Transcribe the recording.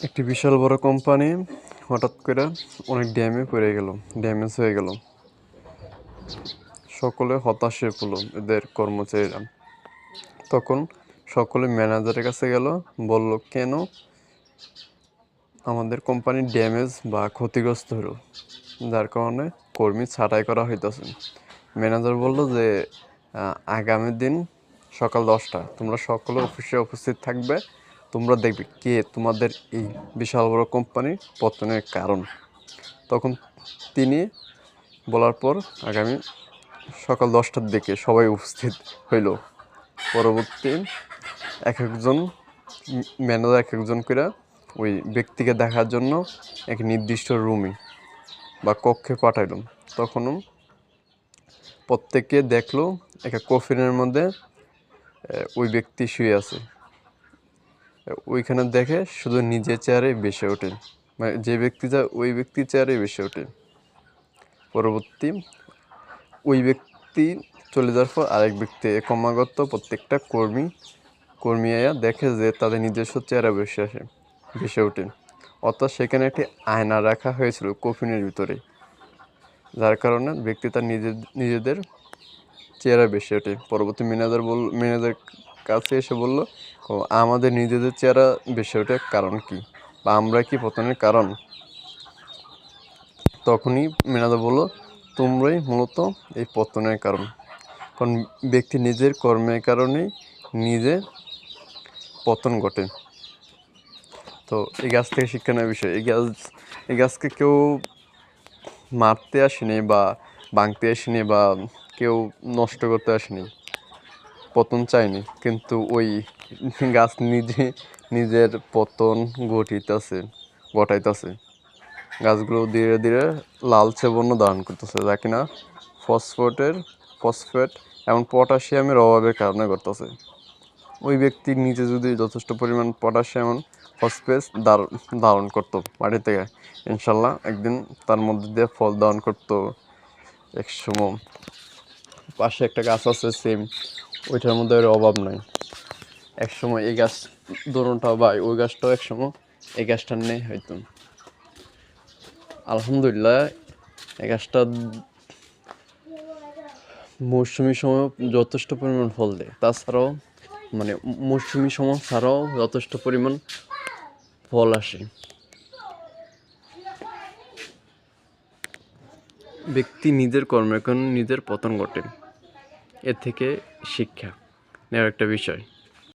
একটি বিশাল বড় কোম্পানি হঠাৎ করে অনেক ড্যামেজ হয়ে গেল। সকলে হতাশ হয়ে পড়ল, এদের কর্মচারীরা। তখন সকলে ম্যানেজারের কাছে গেল, বলল কেন আমাদের কোম্পানি ড্যামেজ বা ক্ষতিগ্রস্ত হলো, যার কারণে কর্মী ছাঁটাই করা হইতেছে। ম্যানেজার বলল যে আগামী দিন সকাল 10টা তোমরা সকলে অফিসে উপস্থিত থাকবে, তোমরা দেখবে কে তোমাদের এই বিশাল বড় কোম্পানির পতনের কারণ। তখন তিনি বলার পর আগামী সকাল 10টার দিকে সবাই উপস্থিত হইল। পরবর্তী একজন ম্যানেজার একজন করে ওই ব্যক্তিকে দেখার জন্য এক নির্দিষ্ট রুমে বা কক্ষে পাঠাইল। তখনও প্রত্যেকে দেখলো একটা কফিনের মধ্যে ওই ব্যক্তি শুয়ে আছে। ওইখানে দেখে শুধু নিজের চেয়ারে বেসে ওঠে, মানে যে ব্যক্তি যায় ওই ব্যক্তির চেয়ারে বেসে ওঠে। পরবর্তী ওই ব্যক্তি চলে যাওয়ার পর আরেক ব্যক্তি ক্রমাগত প্রত্যেকটা কর্মী আয়া দেখে যে তাদের নিজস্ব চেয়ারে ভেসে ওঠে। অর্থাৎ সেখানে একটি আয়না রাখা হয়েছিল কফিনের ভিতরে, যার কারণে ব্যক্তি তার নিজেদের চেয়ারে ভেসে ওঠে। পরবর্তী ম্যানেজার কাছে এসে বলল, আমাদের নিজেদের চেয়ারে ভেসে ওঠার কারণ কি, বা আমরা কি পতনের কারণ? তখনই ম্যানেজার বলল, তোমরাই মূলত এই পতনের কারণ। কারণ ব্যক্তি নিজের কর্মের কারণেই নিজে পতন ঘটে। তো এই গাছ থেকে শিক্ষা নেওয়ার বিষয়, এই গাছকে কেউ মারতে আসেনি বা ভাঙতে আসেনি বা কেউ নষ্ট করতে আসেনি, পতন চায়নি, কিন্তু ওই গাছ নিজের পতন ঘটাইতেছে। গাছগুলো ধীরে ধীরে লালচে বর্ণ ধারণ করতেছে, যা কিনা ফসফেট এবং পটাশিয়ামের অভাবের কারণে ঘটতেছে। ওই ব্যক্তি নিজে যদি যথেষ্ট পরিমাণ পটাশিয়াম এবং ফসফেট ধারণ করতো মাটি থেকে, ইনশাল্লাহ একদিন তার মধ্যে দিয়ে ফল ধারণ করতো। একসময় পাশে একটা গাছ আছে সেম, ওইটার মধ্যে এর অভাব নাই। একসময় এই গাছ দোনোটা বা ওই গাছটাও একসময় এই গাছটার নেই হয়তো। আলহামদুলিল্লাহ এই গাছটা মৌসুমি সময় যথেষ্ট পরিমাণ ফল দেয়, তাছাড়াও মানে মৌসুমি সময় ছাড়াও যথেষ্ট পরিমাণ ফল আসে। ব্যক্তি নিজের কর্মের কারণে নিজের পতন ঘটে, এর থেকে শিক্ষা নেওয়ার একটা বিষয়।